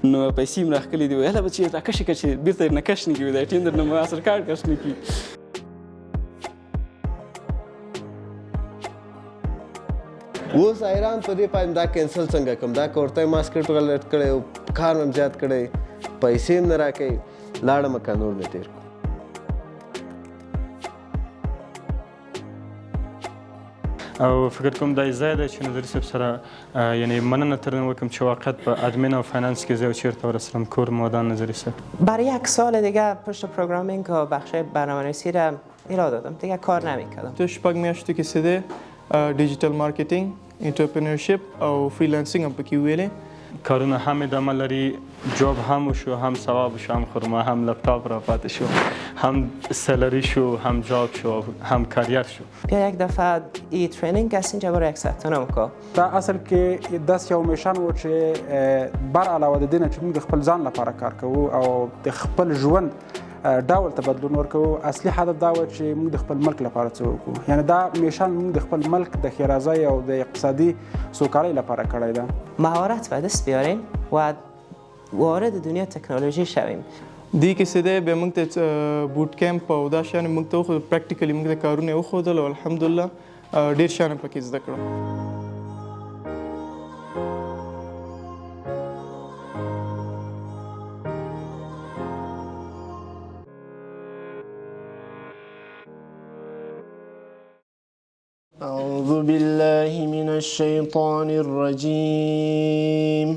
نو پیسې مې راښکلې دي ویله به چې راکشې که چې بېرته یې نه کش نه کوي د ATM درنه ماسټر کارډ کش نه کړي. اوس حیران په دې پایم دا کینسل څنګه کړم دا که ورته ما سکرپټ غلط کړی او کار مې زیات کړی پیسې هم نه راکوي لاړم که نور مې تېر کړو. او فکر کوم دا ځای دی چې نظري صاحب سره یعنی مننه ترنه وکړم چې واقعیت په ادمین او فایننس کې زه یو چېرته ورسېدم کور مودان نظري صاحب. برای 1 سال دیگه پشت پروگرامینگ و بخش برنامه‌نویسی را ارائه دادم دیگه کار نمی‌کردم. تو شپږ میاشتو کې سده ډیجیټل مارکیټینګ انټرپرینورشپ او فریلانسینګ هم پکې ویلې. کارونه هم ادامه لري جاب هم وشو هم ثواب شو هم خرما هم لپتاپ را پاتې شو هم سالری شو هم جاب شو هم کاریر شو. بیا یک دفعه ای ترینینگ است اینجا برای 100 تونم کو. دا اصل کې داس یو میشن و چې بر علاوه د دې نه چې موږ د خپل ځان لپاره کار کوو او د خپل ژوند ډول ته بدلون ورکوو اصلي هدف دا و چې موږ د خپل ملک لپاره څه وکړو. یعنی دا میشن موږ د خپل ملک د ښېرازۍ او د اقتصادي سوکالۍ لپاره کړی ده. مهارت به دست بیاریم و وارد دنیا تکنولوژی شویم. دې کې سده به موږ ته بوټ کیمپ او دا شیان موږ ته وښودل پریکټیکلی موږ ته کارونه وښودل او الحمدلله ډېر شیان پکې زده کړو. أعوذ بالله من الشيطان الرجيم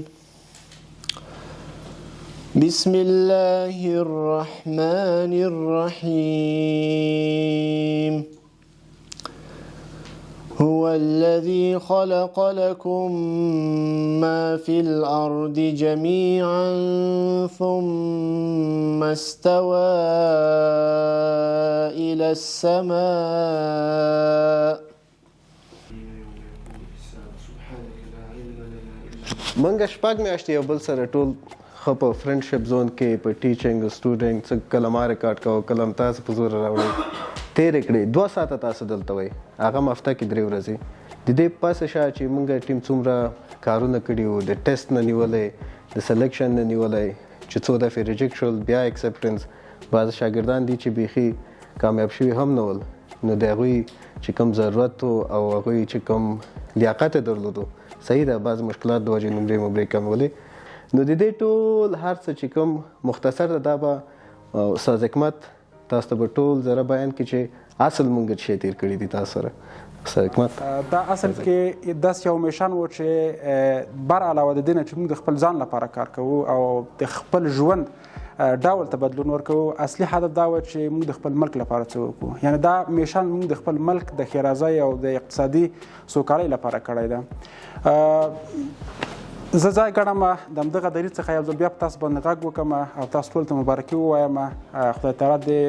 بسم الله الرحمن الرحيم هو الذي خلق لكم ما في الأرض جميعا ثم استوى إلى السماء. منګه شپږ میاشتې یو بل سره ټول ښه په فرینډشپ زون کې په ټیچنګ سټوډنټ څه کله ما ریکارډ کوو کله هم تاسو په زور راوړئ تېرې کړې 2 ساعته تاسو دلته وئ هغه هم هفته کې 3 ورځې د دې پسې شا چې موږ ټیم څومره کارونه کړي وو د ټیسټ نه نیولی د سلیکشن نه نیولی چې څو دفعې ریجیکټ شول بیا اکسپټنس بعض شاګردان دي چې بیخي کامیاب شوي هم نه ول نو د هغوی چې کوم ضرورت و او هغوی چې کوم لیاقت یې درلودو صحیح ده بعض مشکلات د وجې نمرې کمولې نو د دې ټول هر څه چې کوم مختصر ده دا به استاد حکمت تاسو ته به ټول ذره بیان کړي چې اصل مونږ څه تیر کړي دي تاسو سره. استاد حکمت دا اصل کې داس یو میشن و چې بر علاوه د دې نه چې موږ د خپل ځان لپاره کار کوو او د خپل ژوند ډول ته بدلون ورکوو اصلي هدف دا و چې موږ د خپل ملک لپاره څه وکړو. یعنی دا میشن موږ د خپل ملک د ښېرازۍ او د اقتصادي سوکالۍ لپاره کړی ده. زه ځای ګڼم د همدغه دریځ څخه یو ځل بیا په تاسو باندې غږ وکړم او تاسو ټولو ته مبارکي ووایم. خدای تعالی دې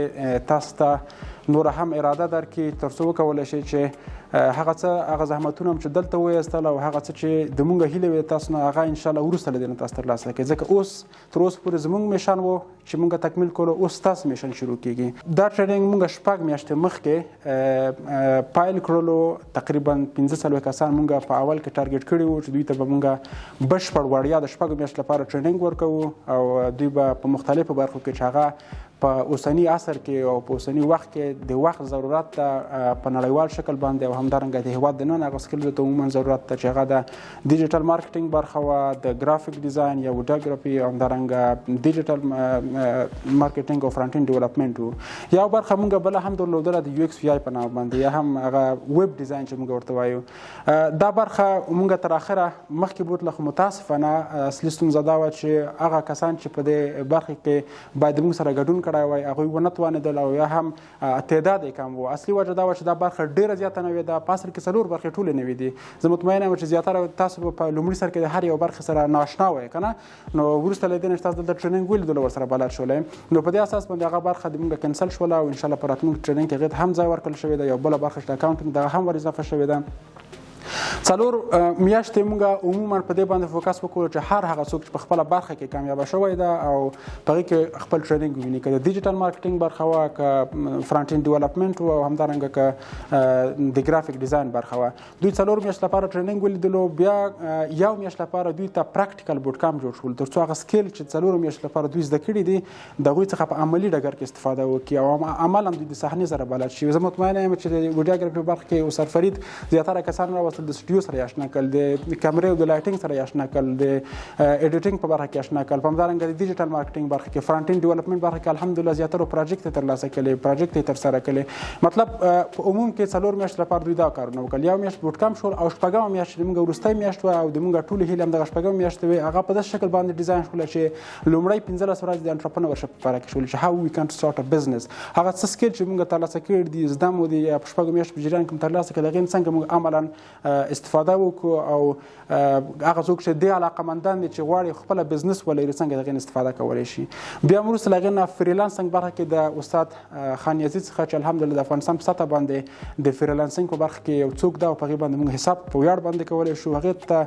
تاسو ته نوره هم اراده درکړي تر څو وکولی شئ چې هغه زحمتونه هم چې دلته وایستل او هغه څه چې د مونږ هیله وې تاسو نه هغه انشاءالله وروسته له دې نه تاسو ترلاسه کړئ ځکه اوس تر اوسه پورې زموږ میشن و چې مونږ تکمیل کولو اوس ستاسو میشن شروع کیږي. دا ټریننګ مونږ 6 میاشتې مخکې پایل کړلو تقریبا 15 کسان مونږ په اول کې ټارګټ کړي وو چې دوی ته به مونږ بشپړ وړیا د 6 میاشتو لپاره ټریننګ ورکوو او دوی به په مختلفو برخو کې چې هغه په اوسني عصر کې او په اوسني وخت کې د وخت ضرورت ته په نړیوال شکل باندې او همدارنګه د هیواد د نن هغه سکلو ته عموما ضرورت ته چې هغه د ډیجیټل مارکیټینګ برخه وه د ګرافیک ډیزاین یا ویډیوګرافي او همدارنګه ډیجیټل مارکیټینګ او فرانټ اینډ ډیولپمنټ و. یو برخه مونږ بله هم درلودله د یو ایکس وی آی په نام باندې یا هم هغه ویب ډیزاین چې مونږ ورته وایو. دا برخه مونږ تر اخره مخکې بوتله خو متاسفانه اصلي ستونزه دا وه چې هغه کسان چې په دې برخه کې باید مونږ سره ګډون کړی وای هغوی ونه توانېدل او یا هم تعداد یې کم و. اصلي وجه دا وه چې دا برخه ډېره زیاته نوې ده په اصل کې 4 برخې ټولې نوې دي. زه مطمئن یم چې زیاتره تاسو په لومړي سر کې د هر یو برخې سره نااشنا وئ که نه نو وروسته له دې نه چې تاسو دلته ټریننګ ولیدلو ورسره بلد شولی نو په دې اساس باندې هغه برخه د مونږ کینسل شوله او انشاءالله په راتلونکي ټریننګ کې هغې ته هم ځای ورکړل شوی ده. یو بله برخه چې د اکاونټینګ دغه هم ور اضافه شوې ده. څلور میاشتې موږ عموما په دې باندې فوکس وکړو چې هر هغه څوک چې په خپله برخه کې کامیابه شوی ده او په هغې کې خپل ټریننګ وویني، که د ډیجیټل مارکیټینګ برخه وه، که فرانټ اینډ ډیولپمنټ و، او همدارنګه که د ګرافیک ډیزاین برخه وه. دوی 4 میاشتې لپاره ټریننګ ولیدلو، بیا 1 میاشت لپاره دوی ته پراکټیکل بوټ کامپ جوړ شول تر څو هغه سکیل چې 4 میاشتې لپاره دوی زده کړي دي د هغوی څخه په عملي ډګر کې استفاده وکړي او عملا دوی د صحنې سره بلد شي. زه مطمئنه یم چې د ویډیوګرافي برخه کې استاد فرید زیاتره کسان راوستل، د سټوډیو سره یې اشنا کړل، د کیمرې او د لایټینګ سره یې اشنا کړل، د ایډیټینګ په برخه کې اشنا کړل، په همدارنګه د ډیجیټل مارکیټینګ برخه کې، فرانټ اینډ ډیولپمنټ برخه کې الحمدلله زیاتره پروجیکټ یې ترلاسه کړي، پروجیکټ یې ترسره کړي. مطلب په عموم کې 4 میاشتې لپاره دوی دا کارونه وکړل. 1 میاشت بوټ کامپ شول او 4 میاشتې د موږ وروستۍ میاشت وه او د موږ ټولې هیلې هم دغه 4 میاشتې وې. هغه په داسې شکل باندې ډیزاین شوله چې لومړی 15 ورځې د انټرپرنورشپ په باره کې شولې چې هاو وي کان سټارټ ا بزنس. هغه څه سکیل چې موږ ترلاسه کړي دي، زده مو دي په 4 میاشتو په جریان کې مو ترلاسه کړي، د هغې څنګه موږ عملا استفاده وکړو او هغه څوک چې دې علاقهمندان دي چې غواړي خپله بزنس ولري څنګه د هغې نه استفاده کولی شي. بیا وروسته له هغې نه فریلانسنګ برخه کې د استاد خان یزید څخه چې الحمدلله د افغانستان په سطحه باندې د فریلانسنګ په برخه کې یو څوک ده او په هغې باندې موږ حساب په ویاړ باندې کولی شو، هغې ته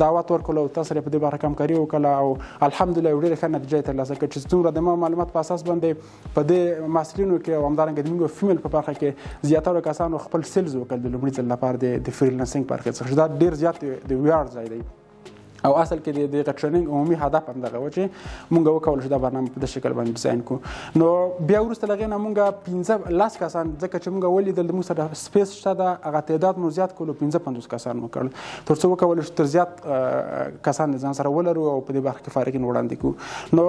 دعوت ورکړو او تاسو سره په دې برخه کې همکاري وکړله او الحمدلله یو ډېره ښه نتیجه یې ترلاسه کړه چې څومره د ما معلومات په اساس باندې په دې محصلینو کې او همدارنګه د موږ فیمیل په برخه کې زیاتره کسانو خپل سیلز وکړل د لومړي ځل لپاره د فریلانسنګ برخې څخه. دا ډېر زیات د ویاړ ځای دی او اصل کې د دغه ټریننګ عمومي هدف هم دغه و چې موږ وکولو چې دا برنامه په دې شکل باندې ډیزاین کړو. نو بیا وروسته له هغې نه موږ 15 کسان، ځکه چې موږ ولیدل موږ سره سپیس شته ده، هغه تعداد مو زیات کړلو، 15 کسان مو کړل تر څو وکولو چې تر زیات کسان د ځان سره ولرو او په دې برخه کې فارغین وړاندې کړو. نو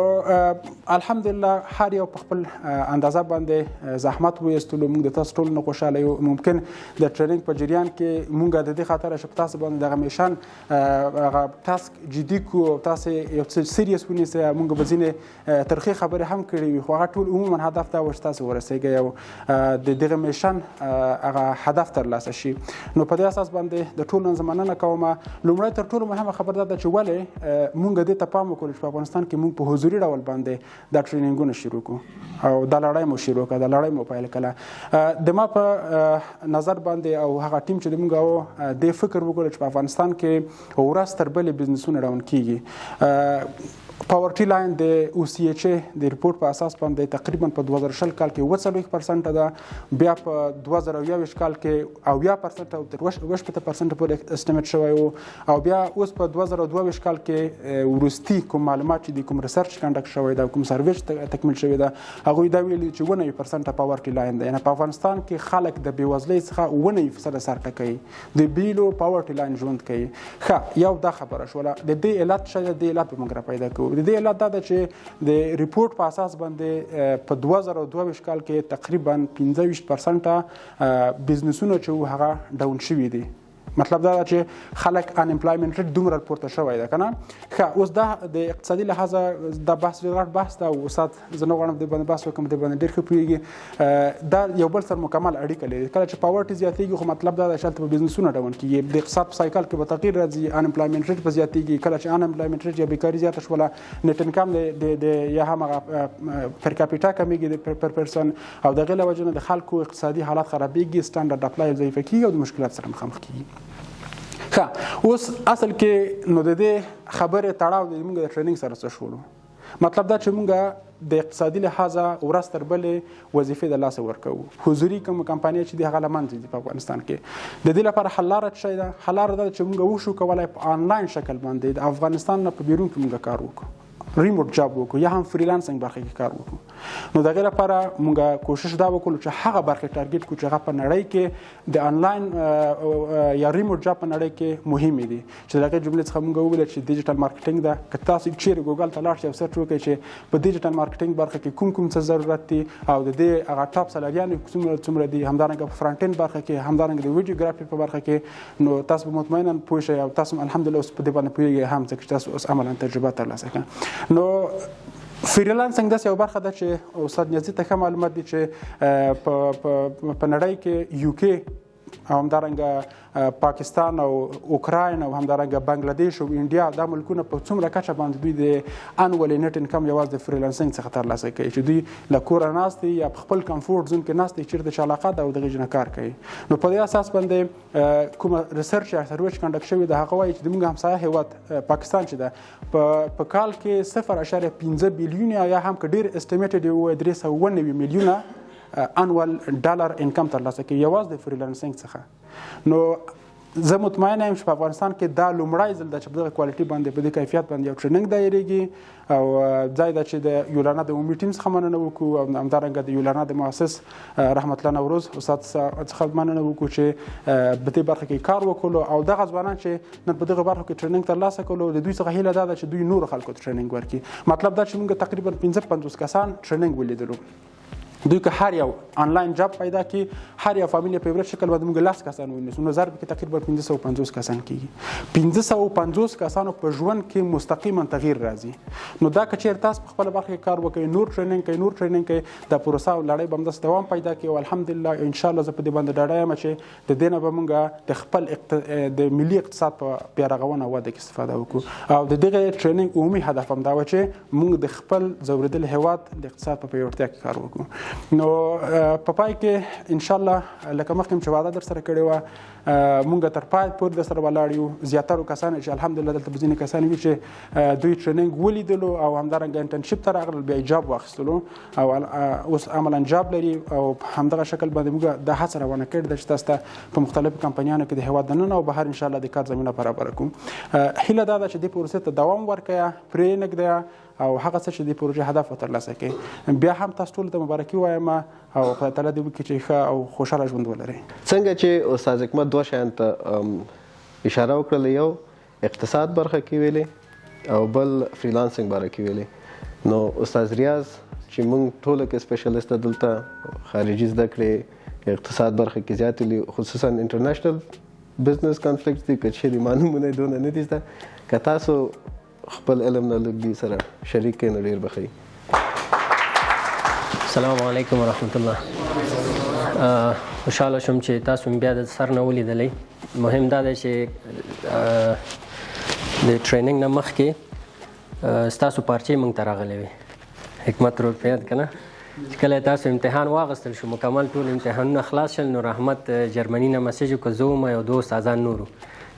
الحمدلله هر یو په خپل اندازه باندې زحمت ویستلو. موږ د تاسو ټولو نه خوشحاله یو. ممکن د ټریننګ په جریان کې موږ د دې خاطره چې په تاسو باندې دغه میشن هغه جدي کو او تاسو یو څه سیریس ونیسئ. موږ به ځینې ترخې خبرې هم کړې وي خو هغه ټول عموما هدف دا و چې تاسو ورسېږئ او د دغه میشن هغه هدف ترلاسه شي. نو په دې اساس باندې د ټولو نه زه مننه کوم. لومړی تر ټولو مهمه خبر دا ده چې ولې موږ دې ته پام وکړو چې په افغانستان کې موږ په حضوري ډول باندې دا ټریننګونه شروع کړو او دا لړۍ مو شروع کړه، دا لړۍ مو پیل کړه. د ما په نظر باندې او هغه ټیم چې د موږ و دې فکر وکړو چې په افغانستان کې ورځ تر بلې بزنسونه روان کیږي. پاورټي لاین د او سی ایچ ای د ریپورت په اساس باندې تقریبا په 2020 کال کې 40% ده، بیا په 2021 کال کې 80% او تر 80% پورې استیمیټ شوی وو او بیا اوس په 2022 کال کې ورستی کوم معلومات چې د کوم ریسرچ کنډکټ شوی ده، کوم سرویس تکمیل شوی ده، هغوی دا ویلي چې 90% پاورټي لاین ده. یعنې په افغانستان کې خلک د بېوزلۍ څخه 90% سرکه کوي، د بیلو پاورټي لاین ژوند کوي. ښه، یو دا خبره شوله. د دې علت څه دی؟ د علت به موږ را پیدا کوو. د دې علت دا ده چې د ریپورت په اساس باندې په 2022 کال کې تقریبا 25% بزنسونه چې هغه ډاون شوي دي. مطلب دا چې خلک ان امپلایمنت ریټ دومره پورته شوی ده کنه. ښه، اوس دا د اقتصادي لحاظه دا بحث ډېر غټ بحث ده او استاد زه نه غواړم دې باندې بحث وکړم، دې باندې ډېر ښه پوهېږي. دا یو بل سره مکمل اړیکه لري. کله چې پاورټي زیاتېږي خو مطلب دا ده چې هلته به بزنسونه ډاون کېږي، د اقتصاد په سایکل کې به تغییر راځي، ان امپلایمنت ریټ به زیاتېږي. کله چې ان امپلایمنت ریټ یا بیکاري زیاته شوله، نیټ انکم د یا هم هغه پر کاپیټا کمیږي پر پرسن او د هغې له وجې نه د خلکو اقتصادي حالات خرابېږي، سټانډرډ اپلای ضعیفه کېږي او د مشکلات سره مخامخ کېږي. ښه، اوس اصل کې نو د دې خبرې تړاو د موږ د ټریننګ سره څه شولو؟ مطلب دا چې موږ د اقتصادي لحاظه ورځ تر بلې وظیفې د لاسه ورکوو. حضوري کوم کمپنۍ چې دي هغه له منځه ځي په افغانستان کې. د دې لپاره حل لاره څه شی ده؟ حل لاره دا چې موږ وشو کولی په آنلاین شکل باندې د افغانستان نه په بیرون کې موږ کار وکړو، ریموټ جاب وکړو یا هم فریلانسنګ برخه کې کار وکړو. نو د هغې لپاره موږ کوشش دا وکړو چې هغه برخې ټارګېټ کړو چې هغه په نړۍ کې د آنلاین یا ریموټ جاب په نړۍ کې مهمې دي. چې د هغې جملې څخه موږ وویل چې ډیجیټل مارکیټینګ ده. که تاسو چیرې ګوګل ته لاړ شئ او سرچ وکړئ چې په ډیجیټل مارکیټینګ برخه کې کوم څه ضرورت دي او د دې هغه ټاپ سلاریان څومره دي، همدارنګه په فرانټ اینډ برخه کې، همدارنګه د ویډیوګرافي په برخه کې، نو تاسو به مطمئنا پوه شئ او تاسو الحمدلله اوس په دې باندې پوهېږئ هم ځکه چې تاسو اوس عملا تجربه ترلاسه کړه. نو فریلانسنګ داسې یو برخه ده چې استاد نیازي ته ښه معلومات دي چې په نړۍ کې یو کې همدارنګه پاکستان او اوکراین او همدارنګه بنگلاديش او انډیا دا ملکونه په څومره کچه باندې دوی د انول نت انکم یوازې د فریلانسینګ څخه ترلاسه کوي چې دوی له کوره ناست دي یا په خپل کمفورټ زون کې ناست دي چیرته چې علاقه ده او دغه جنه کار کوي. نو په دې اساس باندې کوم ریسرچ یا سرویچ کنډکټ شوی د هغه وایي چې موږ همسایه هیواد پاکستان چې ده په کال کې 0.15 بیلیون یا هم که ډیر استیمیټډ و 390 میلیونه انوال ډالر انکم ترلاسه کوي یوازې د فریلانسینګ څخه. نو زه مطمئنه یم چې په افغانستان کې دا لومړی ځل ده چې په دغه کوالټي باندې په دې کیفیت باندې یو ټریننګ دایریږي او ځای ده چې د یولانا د عمومي ټیم څخه مننه وکړو او همدارنګه د یولانا د مؤسس رحمت الله نوروز استاد څخه مننه وکړو چې په دې برخه کې کار وکړو او دغه ځوانان چې نن په دغه برخه کې ټریننګ ترلاسه کړو د دوی څخه هیله دا ده چې دوی نور خلکو ته ټریننګ ورکړي. مطلب دا چې موږ تقریبا 15-50 کسان ټریننګ ولیدلو. دوی که هر یو آنلاین جاب پیدا کی هر یو فامیل په ورته شکل باندې موږ 10 کسان ونیسو نو ضرب کې تقریبا 1550 کسان کیږي. 1550 کسانو په ژوند کې مستقیما تغییر راځي. نو دا که چیرته تاسو په خپل برخه کې کار وکړئ نور ټریننګ کوي د پروسه او لړۍ به هم دوام پیدا کوي او الحمدلله ان شاء الله زه په دې باندې ډاډه یم چې د دې نه به موږ د خپل د ملي اقتصاد په پیارغونه وده کې استفاده وکړو او د دغه ټریننګ عمومي هدف هم دا و چې موږ د خپل زوردل هیواد د اقتصاد په پیاوړتیا کې کار وکړو. نو په پای کې ان شاء الله لکه مخکې چې وعده در سره کړې وه مونږ تر پای پورې در سره ولاړ یو. زیاترو کسان چې الحمدلله دلته به ځینې کسان وي چې دوی ټریننګ ولیدلو او همدارنګه انټرنشپ ته راغلل بیا جاب واخیستلو او اوس عملا جاب لري او همدغه شکل باندې موږ دا هڅه روانه کړې ده چې تاسو ته په مختلفو کمپنیانو کې د هیواد دننه او بهر ان شاء الله د کار زمینه برابر کړو. هیله دا ده چې دې پروسې ته دوام ورکړئ پرې نږدې او هغه څه چې د پروژې هدف ترلاسه کړي. بیا هم تاسو ټول ته مبارکي وایم او خدای تعالی دې وکړي چې ښه او خوشحاله ژوند ولرئ. څنګه چې استاد حکمت دوه شیان ته اشاره وکړله یو اقتصاد برخه کې ویلې او بل فریلانسینګ برخه کې ویلې. نو استاد ریاض چې موږ ټول کې سپیشلیست دلته خارجي زده کړې اقتصاد برخه کې زیات خصوصا انټرنیشنل بزنس کانفلیکټس دي که چیرې معلومونه دونه نه دي زده که تاسو خپل علم نه لږ دي سره شریک کړئ نو ډېر به ښه. السلام علیکم ورحمت الله. خوشحاله شوم چې تاسو بیا د سر نه ولیدلی. مهم دا دی چې د ټریننګ نه مخکې ستاسو پارچې موږ ته راغلی وي. حکمت روډ په یاد که نه چې کله تاسو امتحان واغستل شو مکمل ټول امتحانونه خلاص شل نو رحمت جرمني نه مسیج وکړ زه وم یو دوه استادان نورو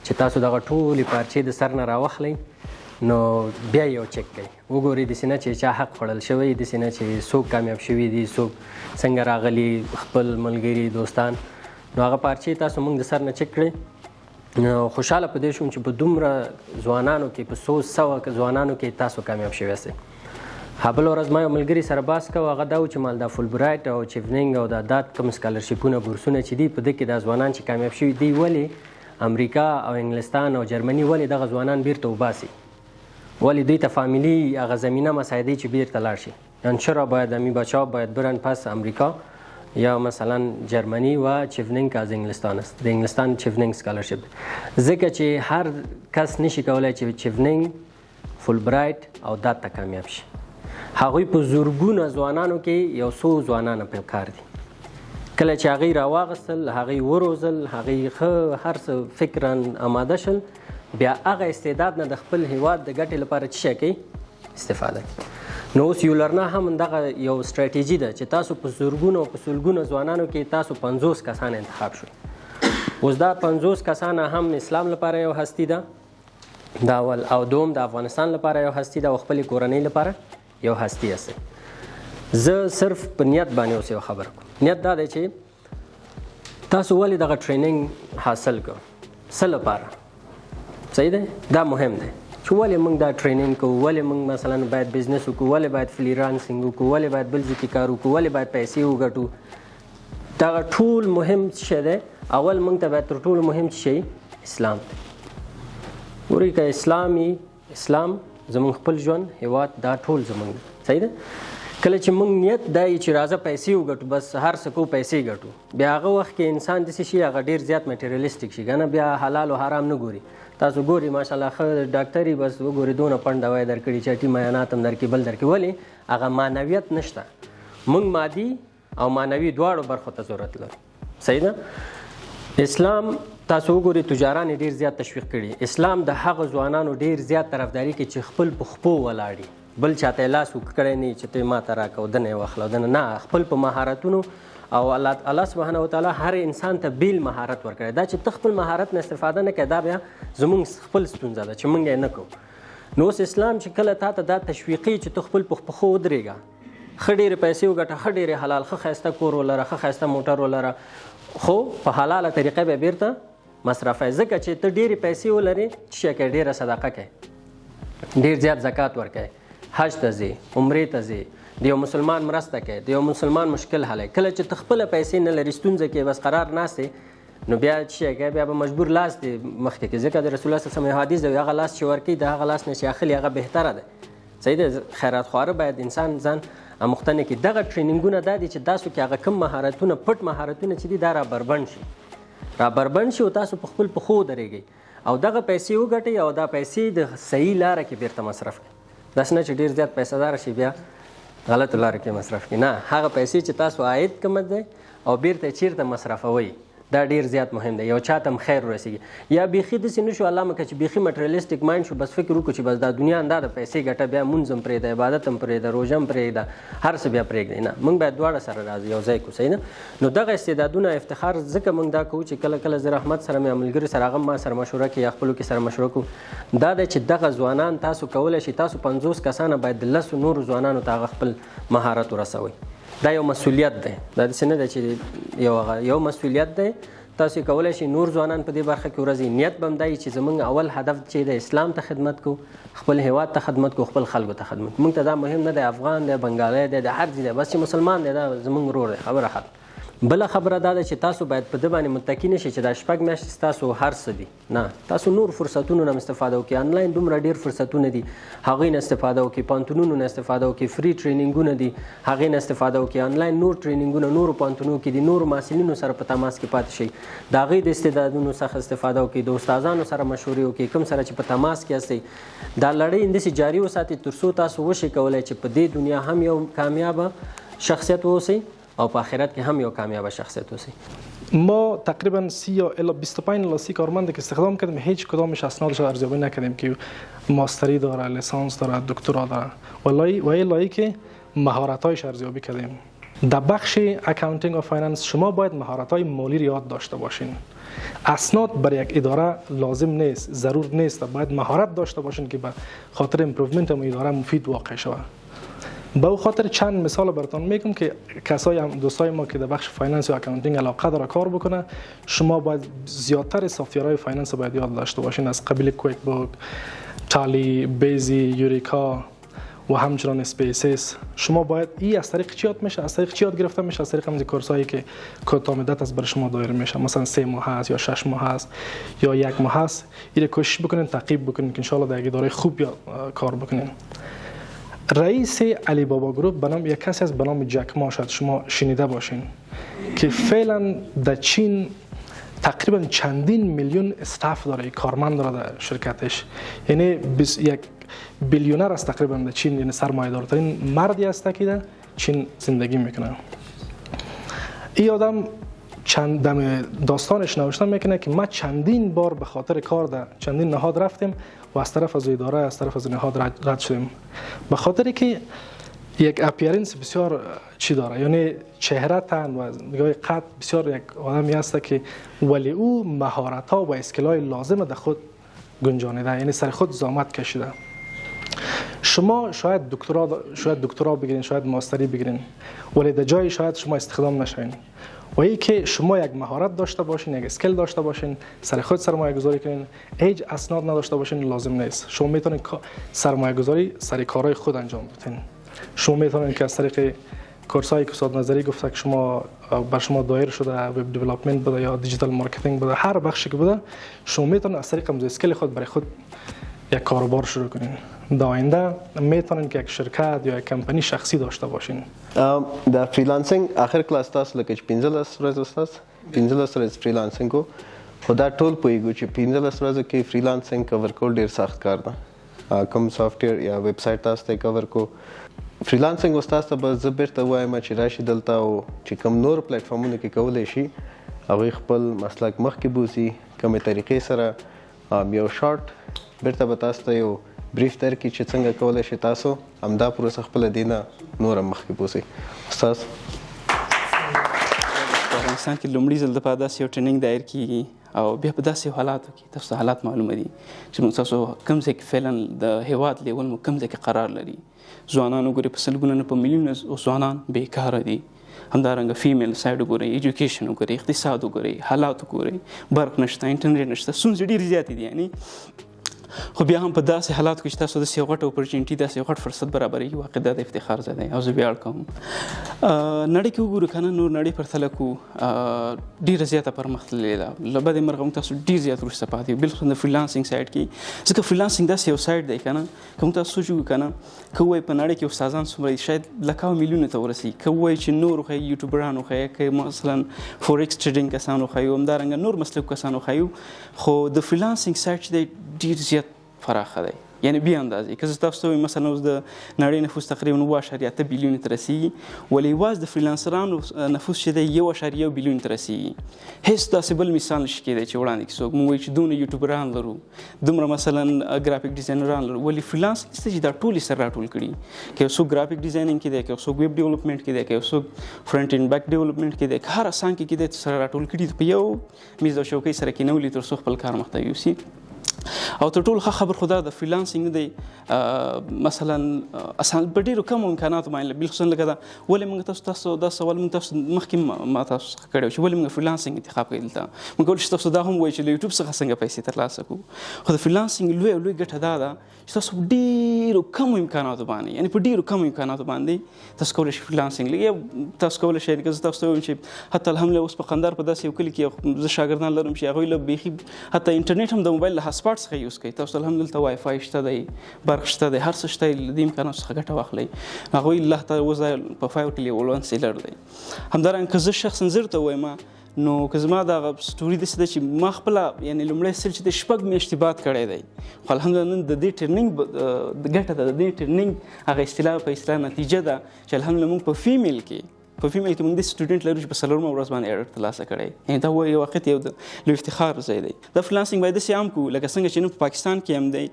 چې تاسو دغه ټولې پارچې د سر نه راوخلی نو بیا یو چک کوي وګورئ داسې نه چې چا حق خوړل شوی داسې نه چې څوک کامیاب شوي دي څوک څنګه راغلي خپل ملګري دوستان نو هغه پارچې تاسو موږ د سر نه چک کړئ. نو خوشحاله په دې شوم چې په دومره ځوانانو کې په 100 ځوانانو کې تاسو کامیاب شوي یاستئ. بل ورځ ما یو ملګري سره بحث کوه هغه دا و چې مال دا فولبرایټ او چیفنینګ او دا داد کوم سکالرشیپونه بورسونه چې دي په دې کې دا ځوانان چې کامیاب شوي دي ولې امریکا او انګلستان او جرمني ولې دغه ځوانان بیرته وباسي ولی دوی ته فامیلی هغه زمینه مساعده‌ای چې بیرته لاړ شي. یعنی چرا باید امی بچه‌ها باید برن پس امریکا یا مثلا جرمنی و چیفنینگ از انگلستان است. د انگلستان چیفنینگ سکالرشپ ځکه چې هر کس نشي کولای چې چیفنینگ فولبرایټ او داد ته کامیاب شي. هغوی په زورګونه ځوانانو کې یو څو ځوانان په کار دي. کله چې هغوی راواغستل هغوی وروزل هغوی ښه هر څه فکرا آماده شل بیا هغه استعداد نه د خپل هیواد د ګټې لپاره څه شی کوي استفاده کوي. نو اوس یولرنا هم دغه یو استراتیژي ده چې تاسو په زورګونو او په سلګونو ځوانانو کې تاسو 50 کسان انتخاب شوي. اوس دا 50 کسان هم اسلام لپاره یو هستی ده دا اول او دوم د افغانستان لپاره یو هستی ده او خپل کورنۍ لپاره یو هستی هستی. زه صرف په نیت باندې اوس یو خبر کوم. نیت دا دی چې تاسو ولې دغه ټریننګ حاصل کړو څه لپاره صحیح دی دا مهم دی چې ولې موږ دا ټریننګ کوو ولې موږ مثلا باید بزنس وکړو ولې باید فریلانسینګ وکړو ولې باید بل ځای کې کار وکړو ولې باید پیسې وګټو. دغه ټول مهم څه دی اول موږ ته باید تر ټولو مهم شی اسلام دی. ګورئ که اسلام زموږ خپل ژوند هیواد دا ټول زموږ صحیح دی. کله چې موږ نیت دا چې راځه پیسې وګټو بس هر څه کو پیسې ګټو بیا هغه وخت کې انسان داسې شي هغه ډېر زیات میټریالیسټیک شي که نه بیا حلال او حرام نه ګوري. تاسو ګوري ماشاءالله ښه ډاکټري بس وګوري دونه پڼ دوای درکړي چټي معاینات هم درکړي بل درکړي ولې هغه معنویت نشته. موږ مادي او معنوي دواړو برخو ته ضرورت لرو صحیح ده. اسلام تاسو وګورئ تجاران ډیر زیات تشویق کړي. اسلام د هغه ځوانانو ډیر زیات طرفداري کوي چې خپل په خپو ولاړي، بل چاته لاس وکړی نه چې ته ما ته راکړه او دنه یې واخله او دنه نه، خپل په مهارتونو. او الله سبحانه وتعالی هر انسان ته بیل مهارت ورکړی. دا چې ته خپل مهارت نه استفاده نه کوې دا بیا زموږ خپل ستونزه ده چې موږ یې نه کوو. نو اوس اسلام چې کله تا ته دا تشویقي چې ته خپل په پښو ودرېږه، ښه ډېرې پیسې وګټه، ښه ډېرې حلال، ښه ښایسته کور ولره، ښه ښایسته موټر ولره، خو په حلاله طریقه به بیرته مصرفوي. ځکه چې ته ډېرې پیسې ولرې څه شی کوې، ډېره صدقه کوې، ډېر زیات زکات ورکوې، حج ته ځې، عمرې ته ځې، د یو مسلمان مرسته کوي، د یو مسلمان مشکل حل کوي. کله چې ته خپله پیسې نه لرې، ستونزه کې بس قرار ناستې، نو بیا څه شی کوي، بیا به مجبور لاس دې مخکې کوي. ځکه د رسول الله صلی الله علیه وسلم حدیث دی، هغه لاس چې ورکوي د هغه لاس نه چې اخلي هغه بهتره ده. صحیح ده. خیرات خواره باید انسان ځان اموختنه کړي. دغه ټریننګونه دا دي چې تاسو کې هغه کم مهارتونه، پټ مهارتونه چې دي دا را بربند شي، را بربند شي او تاسو په خپل پښو ودرېږئ او دغه پیسې وګټئ او دا پیسې د صحیح لاره کې بیرته مصرف کړئ. داسې نه چې ډېر زیات پیسه داره شي بیا غلطو لارو کې مصرف کړي. نه، هغه پیسې چې تاسو عاید کم دی او بیرته چیرته مصرفوئ، دا ډیر زیات مهم دی. یو چاته هم خیر ورسیږي. یا بیخي داسې نه شو الله مکه چې بیخي مټریالیسټک مایند شو، بس فکر وکړو چې بس دا دنیا انده د پیسې ګټه، بیا مونځ هم پرېږده، عبادت هم پرېږده، روژه هم پرېږده، هر څه بیا پرېږدئ. نه، موږ باید دواړه سره راځو، یو ځای کړو. صحیح نه؟ نو دغه استعدادونه افتخار ځکه موږ دا کوو چې کله کله زه رحمت سره مې ملګري سره هغه ما سره مشوره کوي یا خپلو کې سره مشوره کوو، دا دی چې دغه ځوانان تاسو کولی شئ، تاسو 50 کسانه باید د 10 نورو ځوانانو ته هغه خپل مهارت ورسوئ. دا یو مسؤلیت دی. دا داسې نه دی چې یو مسؤلیت دی. تاسو کولی شئ نور ځوانان په دې برخه کې ورځي. نیت به هم دا وي چې زموږ اول هدف چې د اسلام ته خدمت کوو، خپل هیواد ته خدمت کوو، خپل خلکو ته خدمت کوو. موږ ته دا مهم نه دی افغان دی، بنګالی دی، د هر ځای دی، بس چې مسلمان دی دا زموږ ورور دی. خبره ختم. بله خبره دا ده چې تاسو باید په ده باندې متکي نه شئ چې دا 6 میاشتې ستاسو هر څه دي. نه، تاسو نور فرصتونو نه استفاده وکړئ. آنلاین دومره ډېر فرصتونه دي، هغوی نه استفاده وکړئ. پوهنتونونو نه استفاده وکړئ. فري ټریننګونه دي، هغې نه استفاده وکړئ. آنلاین نور ټریننګونه نورو پوهنتونونو کې دي، نورو محصلینو سره په تماس کې پاتې شئ. د هغوی د استعدادونو څخه استفاده وکړئ. د استادانو سره مشورې وکړئ، کوم سره چې په تماس کې هستئ. دا لړۍ همداسې جاري وساتئ تر څو تاسو وشئ کولی چې په دې دنیا هم یو کامیابه شخصیت واوسئ او په آخرت کې هم یو کامیابه شخصیت اوسئ. ما تقریبا 30 الی 25 الی 30 کارمند که استخدام کردیم، هیچ کدامش اسنادش ارزیابی نکردیم که ماستری داره، لیسانس داره، دکترا داره. و لایی که مهارت‌هایش ارزیابی کردیم. در بخش اکاونتینگ و فایننس شما باید مهارت‌های مالی را یاد داشته باشین. اسناد برای یک اداره لازم نیست، ضرور نیست. باید مهارت داشته باشین که به خاطر امپروومنت اون اداره مفید واقع شود. به او خاطر چند مثال براتون میگم که کسای هم دوستای ما که در بخش فایننس و اکاونتینگ علاقه داره کار بکنه، شما باید زیادتر سافت‌ویرهای فایننس باید یاد داشته باشین، از قبیل کویک بوک، تالی، بیزی، یوریکا و همچنان اسپیسس. شما باید این از طریق چی یاد میشه؟ از طریق چی یاد گرفته میشه؟ از طریق همین کورسایی که کوتاه مدت از بر شما دایر میشه، مثلا 3 ماه است یا 6 ماه است یا 1 ماه است. این کوشش بکنین، تعقیب بکنین که ان شاء الله در اداره خوب کار بکنین. رئیس علی بابا گروپ به نام یک کسی از به نام جک ما، شاید شما شنیده باشین، که فعلا در چین تقریبا چندین میلیون استاف داره، کارمند داره در شرکتش. یعنی یک بیلیونر است تقریبا در چین، یعنی سرمایه‌دارترین مردی است که در چین زندگی میکنه. این آدم چند داستانش نوشته میکنه که ما چندین بار به خاطر کار در چندین نهاد رفتیم و از طرف از اداره، از طرف از نهاد رد شدیم، به خاطر که یک اپیرنس بسیار چی داره، یعنی چهره تن و نگاه قد بسیار یک آدمی است که ولی او مهارت ها و اسکیل‌های لازم در خود گنجانیده، یعنی سر خود زحمت کشیده. شما شاید دکترا بگیرین، شاید ماستری بگیرین، ولی در جای شاید شما استخدام نشین. و ای که شما یک مهارت داشته باشین، یک اسکیل داشته باشین، سر خود سرمایه گذاری کنین، هیچ اسناد نداشته باشین لازم نیست. شما میتونین سرمایه گذاری سر کارهای خود انجام بدین. شما میتونین که از طریق کورسایی که استاد نظری گفته که شما بر شما دایر شده، وب دیولپمنت بوده یا دیجیتال مارکتینگ بوده، هر بخشی که بوده، شما میتونین از طریق اسکیل خود برای خود یک کاروبار شروع کنین. در آینده میتونین که یک شرکت یا یک کمپانی شخصی داشته باشین. در فریلانسینگ آخر کلاس تاسو لکه 15 ورځې استاد 15 ورځې فریلانسینګ کو، خو دا ټول پوهیږو چې 15 ورځو کې فریلانسینګ کور کول ډیر سخت کار ده. کوم سافټویر یا ویب سایټ تاسو ته کور کو فریلانسینګ استاد ته به زه بیرته وایم چې راشي دلته او چې کوم نور پلیټ فارمونه کې کولی شي هغوی خپل مسلک مخکې بوځي کومې طریقې سره یو شارټ بیرته به تاسو ته یو بریف درکړي چې څنګه کولی شئ تاسو همدا پروسه خپله دې نه نور هم مخکې بوځئ. استاد په افغانستان کې لومړي ځل دپاره داسې یو ټریننګ دایر کېږي او بیا په داسې حالاتو کې تاسو ته حالات معلومه دي چې موږ تاسو کوم ځای کې فعلا د هیواد لیول مو کوم ځای کې قرار لري. ځوانان وګورئ په سلګونه نه په میلیونه ځوانان بېکاره دي. همدارنګه فیمیل سایډ وګورئ، ایجوکیشن وګورئ، اقتصاد وګورئ، حالات وګورئ، برق نشته، انټرنیټ نشته، ستونزې ډېرې زیاتې دي. یعنی خو بیا هم په داسې حالاتو کې چې تاسو داسې یو غټ اپورچونټي داسې یو غټ فرصت برابروي واقع دا د افتخار ځای دی او زه ویاړ کوم. نړۍ کې وګورو که نه نور نړۍ پرتله کړو ډېره زیاته پرمختللې ده. له بدې مرغه موږ تاسو ډېر زیات وروسته پاتې یو بلخصوصا د فریلانسینګ سایډ کې. ځکه فریلانسینګ داسې یو سایډ دی که نه که موږ تاسو سوچ وکړو که نه که ووایو په نړۍ کې استادان څومره شاید لکاو میلیونو ته ورسي. که ووایو چې نور وښیو یوټیوبران وښیو که مثلا فورکس ټریډینګ کسان وښیو همدارنګه نور مسلکو کسان وښیو خو د فریلانسینګ سایډ چې دی ډېر زیات فراخه دی. یعنی بې اندازې که زه تاسو ته وایم مثلا اوس د نړۍ نفوس تقریبا 9.8 بیلیون ته رسیږي ولې یوازې د فریلانسرانو نفوس چې دی 1.1 بیلیون ته رسیږي. هېڅ داسې بل مثال نشي کېدی چې وړاندې کړي څوک موږ وایو چې دونه یوټیوبران لرو دومره مثلا ګرافیک ډیزاینران لرو ولې فریلانسینګ نشته چې دا ټول یې سره راټول کړي. که یو څوک ګرافیک ډیزاینینګ کې دی که یو څوک ویب ډیولپمنټ کې دی که یو څوک فرنټ اینډ بیک ډیولپمنټ کې دی که هر اسان کې دی سره راټول کړي په یو میز او چوکۍ سره کېنولي تر څو خپل کار مخته یوسي. او تر ټولو ښه خبر خو دا د فریلانسینګ نه دی مثلا اسان په ډېرو کمو امکاناتو باندې بلخصوصا لکه دا ولې موږ تاسو دا سوال موږ تاسو مخکې ما تاسو څخه کړی و چې ولې موږ فریلانسینګ انتخاب کړی دلته موږ کولی شو تاسو دا هم ووایو چې له یوټیوب څخه څنګه پیسې ترلاسه کړو. خو د فریلانسینګ لوی ګټه دا ده چې تاسو ډېرو کمو امکاناتو باندې یعنې په ډېرو کمو امکاناتو باندې تاسو کولی شئ فریلانسینګ لګي. تاسو کولی شئ که زه تاسو ته ووایم چې حتی الحمدلله اوس په قندهار په داسې یو کلي کې زه شاګردان لرم چې هغوی له بیخي حتی انټرنیټ هم د موبایل له هاسپاټ څخه یوز کوي. تاسو الحمدلله وای فای شته دی برق شته دی هر څه شته دی له دې امکاناتو څخه ګټه واخلئ. هغوی الله ته اوس په 5 کې لیول 1 سیلر دی. همدارنګه که زه شخصا زه درته ووایم نو که زما دغه سټوري داسې ده چې ما خپله یعنې لومړی سیل چې دی 6 میاشتې بعد کړی دی خو الحمدلله نن د دې ټریننګ د ګټه ده د دې ټریننګ هغه اصطلاح نتیجه ده چې الحمدلله موږ په فیمیل کې موږ داسې سټوډنټ لرو چې په 4مه ورځ باندې ایډر ترلاسه کړی. یعنې دا یو وخت یو د لوی افتخار ځای دی. دا فریلانسینګ باید داسې عام کړو لکه څنګه چې نن په پاکستان کې هم دی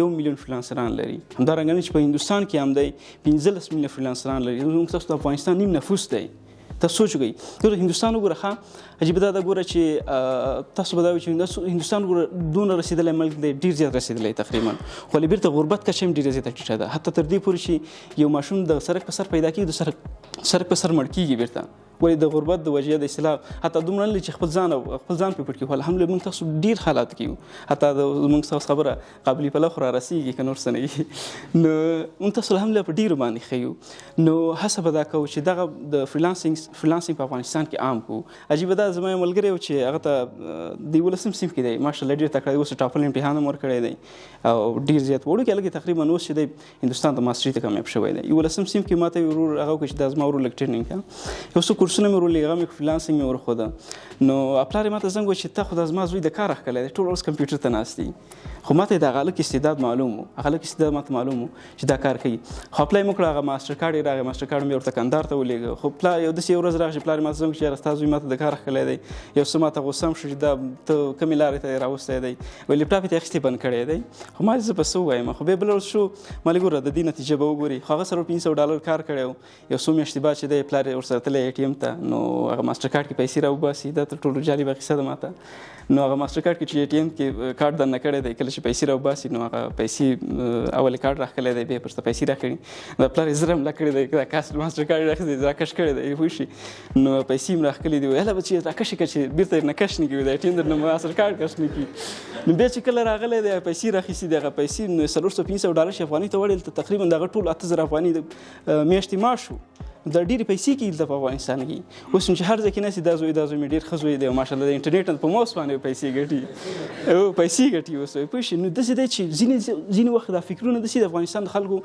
1 میلیون فریلانسران لري. همدارنګه چې په هندوستان کې هم دی 15 میلیونه فریلانسران لري. موږ تاسو د افغانستان نیم نفوس دی. تاسو سوچ وکړئ ګوره هندوستان وګوره ښه عجیبه دا ده ګوره چې تاسو به دا وایئ چې هندوستان وګوره دونه رسېدلی ملک دی ډېر زیات رسېدلی تقریبا خو ولې بیرته غربت کچه هم ډېره زیاته ټیټه ده. حتی تر دې پورې چې یو ماشوم د سړک په سر پیدا کېږي د سړک په سر مړ کېږي بیرته ولې د غربت د وجې د اصطلاح حتی دومره نه لري چې خپل ځان پرې پټ کړي. خو الحمدلله موږ تاسو ډېر حالات کې یو حتی موږ تاسو خبره قابلي پلو خو را رسېږي که نور څه نه وي نو موږ تاسو الحمدلله په ډېرو باندې ښه یو. نو هڅه به دا کوو چې دغه د فریلانسینګ په افغانستان کې عام کړو. عجیبه دا زما یو ملګری و چې هغه ته د 11 صنف کې دی ماشاءالله ډېر تکړه دی اوس ټاپل امتحان هم ورکړی دی او ډېر زیات وړوکی هلک تقریبا اوس چې دی هندوستان ته ماسټري ته کامیاب شوی دی. 11 صنف کې ما ته یو ورور هغه وکړه چې دا زما ورور لږ ټریننګ کړه یو څو کورسونه مې ورولېږه هغه مې فریلانسینګ مې ورښوده. نو پلار یې ما ته زنګ وویل چې ته خو دا زما زوی د کار ښکلی دی ټول ورځ کمپیوټر ته ناست دی خو ما ته یې د هغه هلک استعداد معلوم و هغه هلک استعداد ما ته معلوم و چې دا کار کوي. خو اپلای مې وکړه هغه ماسټر کارډ یې راغی ماسټر کارډ مې ورته کندهار ته ولېږه. خو پلار یو داسې یو ورځ راغی چې پلار یې ما ته زنګ وکړ چې یاره ستا زوی ما ته د کار ښکلی دی یو څه ما ته غوسه هم شو چې دا ته کومې لارې ته یې راوستی دی وایي لیپټاپ یې ته اخیستی بند کړی دی. خو ما زه به څه ووایم خو بیا بله ورځ شو ما لږ ګوره د دې نتیجه به وګوري. خو هغه سره $500 کار کړی و یو څو میاشتې بعد چې دی پلار یې ورسره تللی ATM ته نو هغه ماسټر کارډ کې پیسې راوباسي دا تر ټولو جالبه کیسه ده ما ته. نو هغه ماسټر کارډ کې چې ATM کې کارډ دننه کړی دی کله چې پیسې راوباسي نو هغه پیسې اول کارډ راښکلی دی بیا یې پرته پیسې راکړي دا پلار یې زر حمله کړې دی دا کاس ماسټر کارډ یې راخیستی راکش کړی دی پوه شي نو پیسې هم راښکلي دي هله به چې راکش یې کړه چې بېرته یې نه کش نه کړي د ATM درنه ماسټر کارډ کش نه کړي. نو بیا چې کله راغلی دی پیسې راخیستې دي هغه پیسې نو $400-500 چې افغانۍ ته وړې تقریبا دغه ټول 8000 افغانۍ د میاشتې معاش و دا ډېرې پیسې کېږي دلته په افغانستان کې. اوس چې هر ځای کې ناست دا زوی مې ډېر ښه زوی دی او ماشاءالله د انټرنېټ په موس باندې پیسې ګټي او پیسې ګټي اوس پوه شئ. نو داسې دی چې ځینې وخت دا فکرونه داسې د افغانستان د خلکو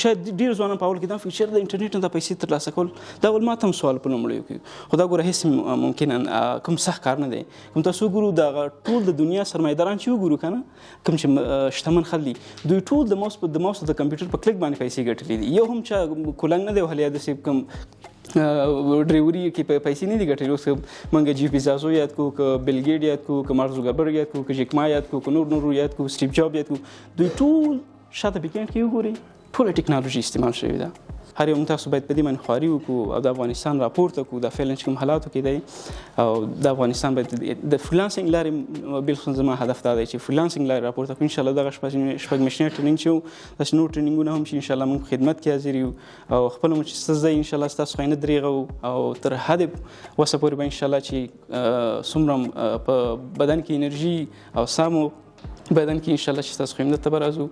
شاید ډېر ځوانان په اول کې دا فکر چې د انټرنېټ نه دا پیسې ترلاسه کول دا اول ما ته هم سوال په لومړیو کې خو دا ګوره هېڅ ممکنا کوم سخت کار نه دی. کوم تاسو وګورو دغه ټول د دنیا سرمایه‌داران چې وګورو که نه کوم چې شتمن خلک دي دوی ټول د ماوس د کمپیوټر په کلیک باندې پیسې ګټلې دي. یو هم چا کولنګ نه دی وهلی یا داسې کوم ډریوري کې پیسې نه دي ګټلې. اوس موږ جیف بیزوس یاد کو، که بیل ګیټ یاد کو، که مارک زوکربرګ یاد کو، که جیک ما یاد کو، که نور یاد کو، سټیو جاب یاد کو، دوی ټول شاته بیکینډ کې وګورئ ټوله ټیکنالوژي استعمال شوې ده. هر یو تاسو باید په دې باندې خواري وکړو او د افغانستان راپورته کړو د فعلا چې کوم حالاتو کې دی، او د افغانستان باید د فریلانسینګ لارې بالخصوص زما هدف دا دی چې فریلانسینګ لارې راپورته کړو. انشاءالله دغه شپږ میاشتنی ټریننګ چې و داسې نور ټریننګونه هم چې انشاءالله موږ په خدمت کې حاضر یو او خپله مو چې څه ځای انشاءالله ستاسو خو نه درېغه او تر حد وسه پورې به انشاءالله چې څومره په بدن کې انرژي او ساه مو بدن کې انشاءالله چې تاسو خدمت ته به راځو.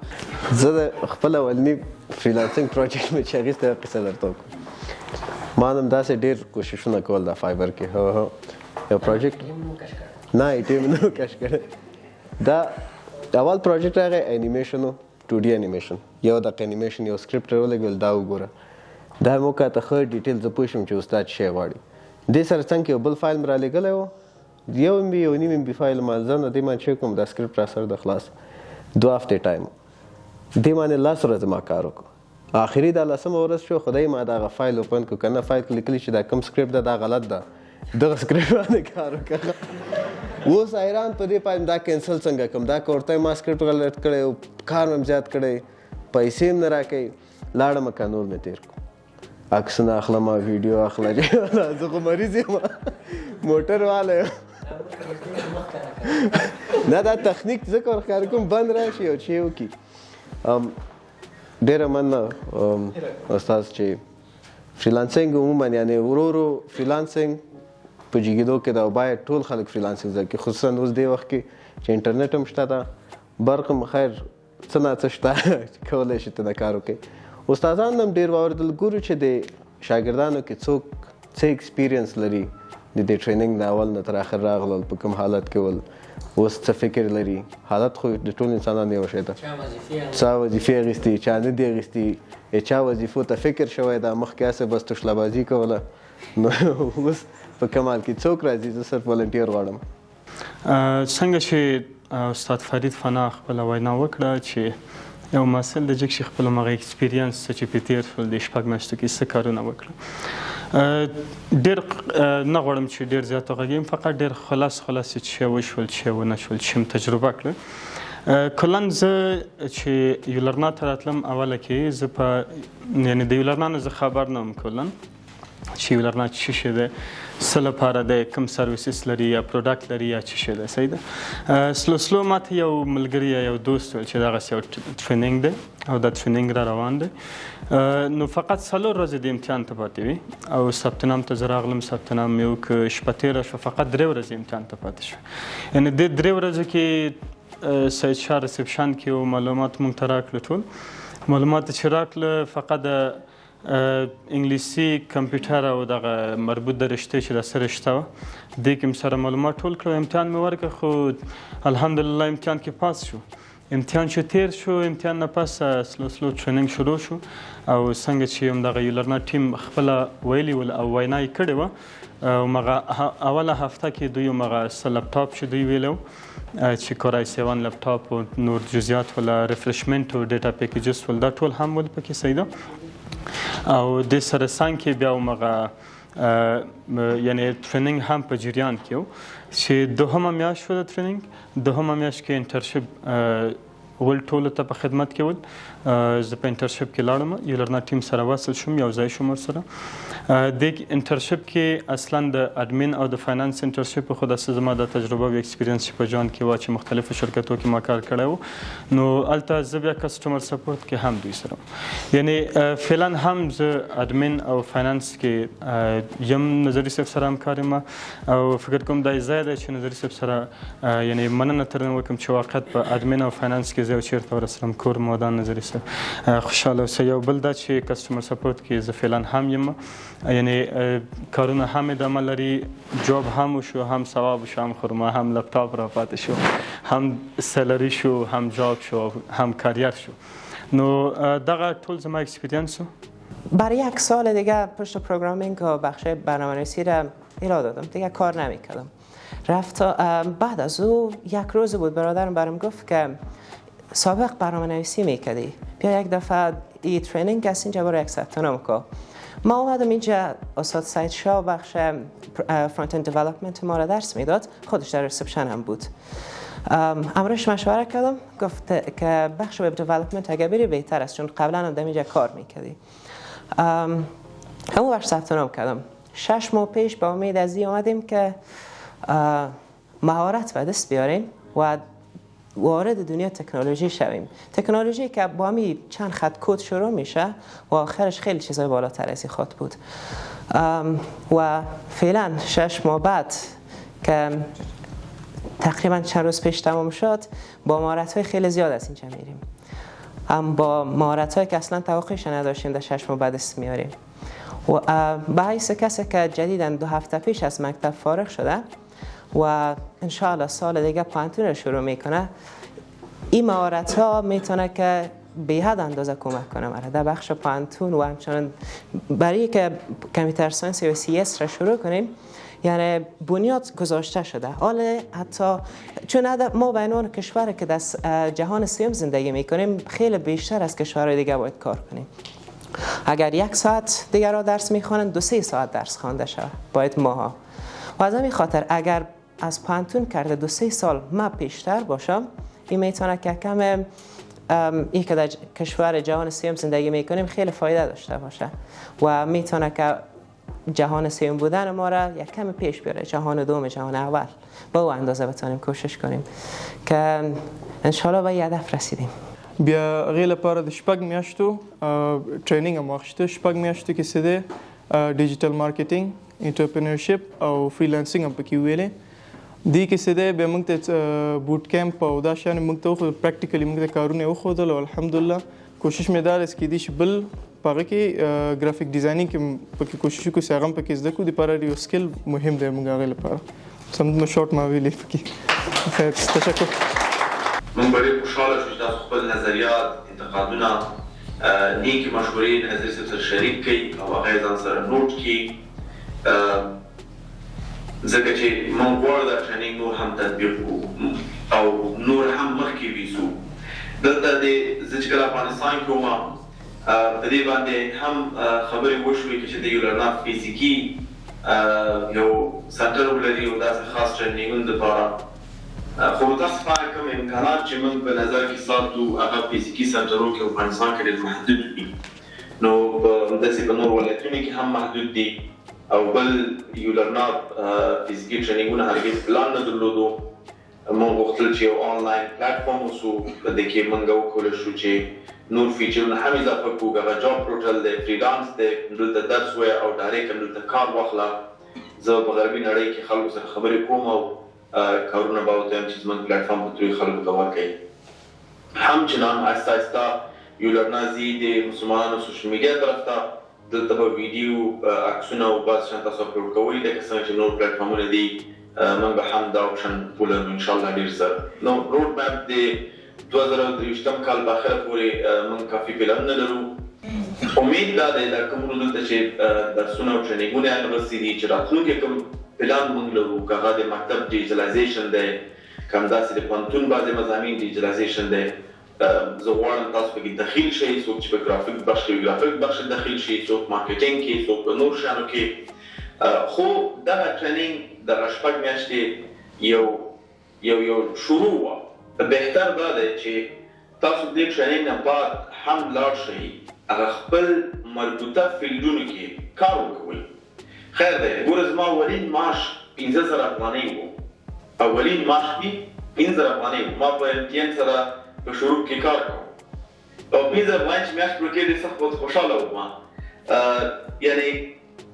زه د خپل اولني فریلانسینګ پروجیکټ مې چې اخیستی قصه درته وکړم. ما هم داسې ډېر کوششونه کول د فایبر کې یو پروجیکټ نه ټیم نه کش کړی. دا اول پروجیکټ راغی انیمیشن و 2D انیمیشن، یو دقیقه انیمیشن یو سکرپټ راولګول دا وګوره دا موقع ته ښه ډیټیل زه پوه شم چې استاد شی غواړي. دې سره څنګه یو بل فایل مې رالیږلی و، یو MB یو نیم MB فایل ما زه نه دې باندې چک کوم دا سکرپټ را سره د خلاص 2 هفتې ټایم دې باندې 10 ورځې ما کار وکړو. آخري دا 10مه ورځ شو خدای ما دغه فایل اوپن کړو، کنه فایل کې لیکلي چې دا کوم سکرپټ ده دا غلط ده، دغه سکرپټ باندې کار وکړه. اوس حیران په دې پایم دا کینسل څنګه کوم، دا کورته ما سکرپټ غلط کړی او کار مې زیات کړی، پیسې هم نه راکوي. لاړم کانور مې تیر کړو، عکسونه اخلم ویډیو اخلم، زه خو مریض یم موټر والا یم. نه دا تخنیک ځکه ورښکاره کوم بند راشي او چې وکړي. ډېره مننه استاد چې فریلانسینګ عموما یعنې ورو ورو فریلانسینګ په جګېدو کې ده او باید ټول خلک فریلانسینګ زده کړي، خصوصا اوس دې وخت کې چې انټرنیټ هم شته ده، برق هم خیر څه نه څه شته کولی شي ته د کار وکړي. استادان هم ډېر واورېدل، ګورو چې د شاګردانو کې څوک څه ایکسپیرینس لري د دې ټریننګ نه اول نه تر اخر راغلل، په کوم حالت کې ول، اوس څه فکر لري. حالت خو د ټول انسانانو یو شی ده، چا وظیفې اخیستي چا نه دي اخیستي، چا وظیفو ته فکر شوی ده، مخکې هسې بس تشلهبازي کوله، نو اوس په کمال کې څوک راځي. زه صرف والنټیر غواړم. څنګه چې استاد فرید فنا خپله وینا وکړه چې یو محصل د جګ شي خپل هغه ایکسپیرینس چې په تیر شول د شپږ میاشتو کې څه کارونه وکړه. ډېر نه غواړم چې ډېر زیات وغږېږم، فقط ډېر خلاص چې وشول چې ونه شول چې م تجربه کړه. کلا زه چې یولرنا ته راتلم اوله کې زه په یعنې د یولرنا نه زه خبر نه وم کلا چې یولرنا څه شی دی، څه لپاره دی، کوم سرویسز لري یا پروډکټ لري یا څه شی دی. صحیح ده. سلو ماته یو ملګري یا یو دوست ویل چې دغسې یو ټریننګ دی او دا ټریننګ را روان دی، نو فقط 4 ورځې د امتحان ته پاتې وي او ثبت نام ته زه راغلم، ثبت نام مې وکړ، شپه تېره شوه، فقط 3 ورځې امتحان ته پاتې شوه. یعنې دې 3 ورځو کې سید شاه ریسپشن کې و معلومات موږ ته راکړه، ټول معلومات چې راکړه فقط د انګلیسي کمپیوټر او دغه مربوط د رشتې چې د څه رشته وه دې کې مې سره معلومات ټول کړل، امتحان مې ورکړ، خو الحمدلله امتحان کې پاس شو. امتحان چې تیر شو، امتحان نه پس سلو ټریننګ شروع شو او څنګه چې همدغه یولرنا ټیم خپله ویلي ول او وینا یې کړې وه، همغه اوله هفته کې دوی همغه څه لپټاپ چې دوی ویلی و چې کورای 7 لپټاپ او نور جزئیات ولا ریفرشمنټ او ډیټا پیکیجز ول دا ټول هم ول پکې. صحیح ده. او د سره څنګ کې بیا همغه یعنې ټریننګ هم په جریان کې و چې 2مه میاشت شوه د ټریننګ، 2مه میاشت کې انټرشپ ول ټولو ته په خدمت کې ول. زه په انټرشپ کې لاړم، یولرنا ټیم سره وصل شوم، یو ځای شوم ورسره. د انټرشپ کې اصلا د اډمین او د فاینانس انټرشپ خو داسې زما د تجربه او ایکسپیرینس چې په ژوند کې وه چې مختلفو شرکتو کې ما کار کړی و، نو هلته زه بیا کسټمر سپورټ کې هم دوی سره یعنې فعلا هم زه اډمین او فاینانس کې یم، نظري صاحب سره همکار یم او فکر کوم دا ځای دی چې نظري صاحب سره یعنې مننه ترېنه وکړم چې واقعیت په اډمین او فاینانس کې زه یو چېرته ورسرم کور مودان نظري صاحب خوشحاله اوسئ. یو بل دا چې کسټمر سپورټ کې زه فعلا هم یم، یعنې کارونه هم ادامه لري، جاب هم وشو، هم ثواب شو، هم خرما، هم لپټاپ را پاتې شو، هم سیلري شو، هم جاب شو، هم کاریر شو. نو دغه ټول زما اکسپیرینس و. برای 1 سال دیگه پشت پروگرامینگ و بخش برنامه‌نویسی را ایراد دادم، دیگه کار نمی‌کردم. بعد از او 1 روز بود برادرم برام گفت که سابق برنامه‌نویسی میکردی، بیا یک دفعه این ترینینگ هست اینجا برای یک ثبت نام کن. ما اومدم اینجا استاد سعید شاه بخش فرانت اند دیولپمنت ما را درس میداد، خودش در ریسپشن هم بود. امروز مشوره کردم، گفت که بخش وب دیولپمنت اگه بری بهتر است چون قبلا هم در اینجا کار میکردی. همون بخش ثبت نام کردم. 6 ماه پیش با امید از این آمدیم که مهارت به دست بیاریم و وارد دنیا تکنولوژی شویم. تکنولوژی که با همین چند خط کد شروع میشه و آخرش خیلی چیزای بالاتر از این خط بود. و فعلا 6 ماه بعد که تقریبا چند روز پیش تمام شد، با مهارت‌های خیلی زیاد از اینجا میریم. هم با مهارت‌هایی که اصلا توقعش نداشتیم در 6 ماه بعد دست میاریم. و به حیث کسی که جدیداً 2 هفته پیش از مکتب فارغ شده و انشاءالله سال دیگه پانتون رو شروع میکنه، این مهارت ها میتونه که به حد اندازه کمک کنه مرا در بخش پانتون و همچنان برای که کامپیوتر ساینس و سی اس را شروع کنیم. یعنی بنیاد گذاشته شده. حالا حتی چون ما به عنوان کشور که در جهان سوم زندگی میکنیم خیلی بیشتر از کشورهای دیگه باید کار کنیم. اگر 1 ساعت دیگر را درس میخوانند 2-3 ساعت درس خوانده شود باید ماها. و از همین خاطر اگر از پانتون کرده 2-3 سال ما پیشتر باشم، این میتونه که کم این که در کشور جهان سوم زندگی میکنیم خیلی فایده داشته باشه و میتونه که جهان سوم بودن ما را یک کم پیش بیاره، جهان دوم، جهان اول. با او اندازه بتونیم کوشش کنیم که انشالله به یه هدف رسیدیم. بیا غیر لپاره د 6 میاشتو ټریننګ هم واخیسته. 6 میاشتو کې څه دی ډیجیټل مارکیټینګ، انټرپرینورشپ او فریلانسینګ هم پکې ویلې. دې کې څه دی بیا موږ ته بوټ کیمپ او دا شیان موږ ته وښودل، پریکټیکلي موږ ته کارونه وښودل او الحمدلله کوشش مې دا رس کېدی چې بل په هغه کې ګرافیک ډیزاینینګ کې پکې کوشش وکړو چې هغه هم پکې زده کړو. دپاره یو سکل مهم دی موږ هغې لپاره. سم شارټ ما ویلې پکې. خیر، تشکر. من ډېر خوشحاله شو چې تاسو خپل نظریات، انتقادونه، نیکې مشورې نظري صاحب سره شریک کړئ او هغه یې ځان سره نوټ کړي، ځکه چې موږ غواړو دا ټریننګ نور هم تطبیق کړو او نور هم مخکې ویسو. دلته زه چې کله افغانستان کې وم په دې باندې هم خبرې وشوې چې د یو لرنر فزیکي یو سنټر ولري او داسې خاص ټریننګونو دپاره، خو متاسفانه کوم امکانات چې موږ په نظر کې ساتو هغه فزیکي سنټرونو کې افغانستان کې ډېر محدود دي. نو همداسې په نورو ولایتونو کې هم محدود دي او بل یو لرنر فزیکي ټریننګونه هرګز پلان نه درلودو. موږ غوښتل چې یو آنلاین پلیټفارم اوسو، په دې کې موږ وکولی شو چې نور فیچرونه هم اضافه کړو. هغه جاب پورټل دی، فریلانس دی، دلته درس وایه او ډایرکټ همدلته کار واخله. زه په غربي نړۍ کې خلکو سره خبرې کوم او کارونه به ورته وایم چې زموږ پلیټفارم په تروی خلکو ته ورکوي. همچنان آهسته آهسته یو لرنر ځي د مسلمانانو سوشل میډیا طرف ته. دلته به ویډیو، عکسونه او بعض شیان تاسو اپلوډ کوئ، لکه څنګه چې نور پلیټفارمونه دي. موږ به هم دا اپشن ولرو انشاءالله ډېر ژر. نو روډ میپ د 2023 کال په اخره پورې موږ کافي پلان نه لرو. امید دا دی دا کومو دلته چې درسونه او ټریننګونه هغسې دي چې راتلونکی کوم پلان موږ لرو، که هغه د مکتب ډیجیټلایزیشن دی، که همداسې د پوهنتون بعضې مضامین ډیجیټلایزیشن دی. زه غواړم تاسو پکې دخیل شئ، څوک چې په گرافیک بخش کې گرافیک بخش دخیل شي، څوک مارکیټینګ کې، څوک په نور شیانو کې. خو دغه ټریننګ دغه 6 میاشتې یو شروع وه. بهتر دا دی چې تاسو دې ټریننګ نه بعد هم لاړ شئ، هغه خپل مربوطه فیلډونو کې کار وکوئ. خیر دی، ګوره زما اولین معاش 15,000 افغانۍ و. اولین معاش مې 15,000 افغانۍ و. ما په امتحان سره په شروع کې کار کوم او 15,000 افغانۍ چې میاشت پرې کېدې سخت خوشحاله وم. یعنې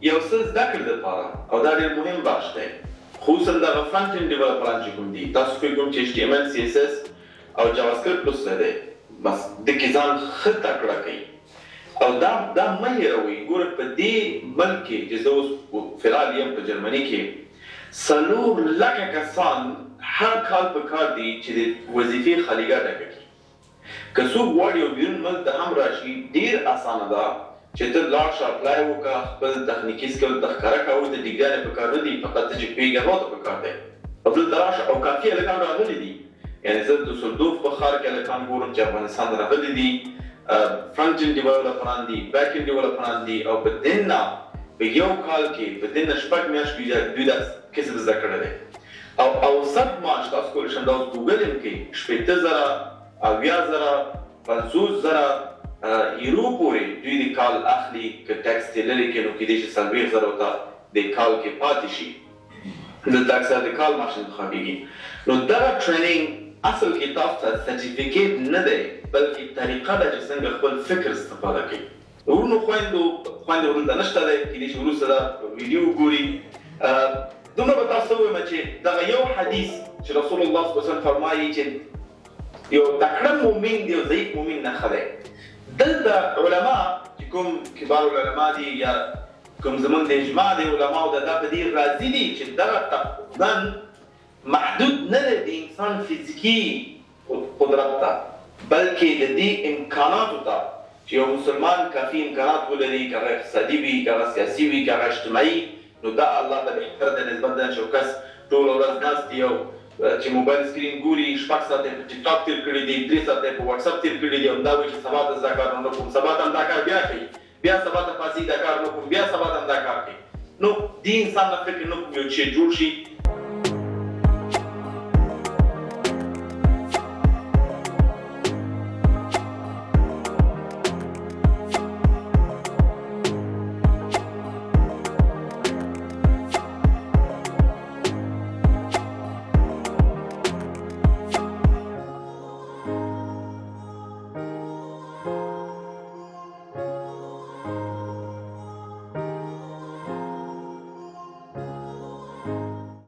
یو څه زده کړې دپاره او دا ډېر مهم بخش دی، خصوصا دغه فرنټ انډ ډیولپران چې کوم دي. تاسو فکر کوم چې HTML CSS او جاواسکرپټ لوستی دی، بس دې کې ځان ښه تکړه کوي او دا مه هېروئ. ګوره په دې ملک کې چې زه اوس فعال یم په جرمني کې 4 لکه کسان هر کال په کار دي چې د وظیفې خالیګاه ډکه کړي. که څوک غواړي یو بیرون ملک ته هم راشي، ډېر اسانه ده چې ته لاړ شه، اپلای وکړه، خپل تخنیکي سکل ته ښکاره کړه. اوس د ډیګریانې په کار نه دي، فقط ته چې پوهېږې هغو ته په کار دی او دلته راشه. او کافي هلکان راغلي دي یعنې زه د سلدوف په ښار کې هلکان ګورم چې افغانستان راغلي دي، فرنټ انډ ډیولپران دي، بیک انډ ډیولپران دي، او په دین نه په یو کال کې په دین نه 6 میاشتې دوی دا کسب زده کړی دی. او اوسط معاش تاسو کولی شئ دا اوس ګوګل هم کې 80,000 80,000 50,000 یورو پورې دوی د کال اخلي که ټیکس ترې لرې کړي نو کیدای شي 40,000 ته د کال کې پاتې شي، دلته اکثر د کال معاش انتخابېږي. نو دغه ټریننګ اصل کې تاسو ته سرټیفیکیټ نه دی بلکې طریقه ده چې څنګه خپل فکر استفاده کړئ. ورونو خویندو ورونو ته نشته دی، کیدای شي وروسته دا ویډیو وګوري. دومره به تاسو ته ووایم چې دغه یو حدیث چې رسول الله صلی الله علیه وسلم فرمایي چې یو تکړه مؤمن دی او ضعیف مؤمن نه ښه دی. دلته علما چې کوم کبار العلما دي یا کوم زمونږ د اجماع د علماو دا په دې راضي دي چې دغه تقریبا محدود نه دی د انسان فزیکي قدرت ته، بلکې د دې امکاناتو ته چې یو مسلمان کافي امکانات ولري، که هغه اقتصادي وي، که هغه سیاسي وي، که هغه اجتماعي، نو دا الله ته بهتر دی نسبت ده چې یو کس ټوله ورځ ناست دی او چې موبایل سکرین ګوري 6 ساعته په ټیک ټاک تیر کړي دي، 3 ساعته په واتس اپ تیر کړي دي، همدا وایي چې سبا ته دا کار نه کوم، سبا ته دا کار بیا کوي، بیا سبا ته فاسي دا کار نه کوم، بیا سبا ته دا کار کوي. نو دې انسان نه فکر نه کوي چې جوړ شي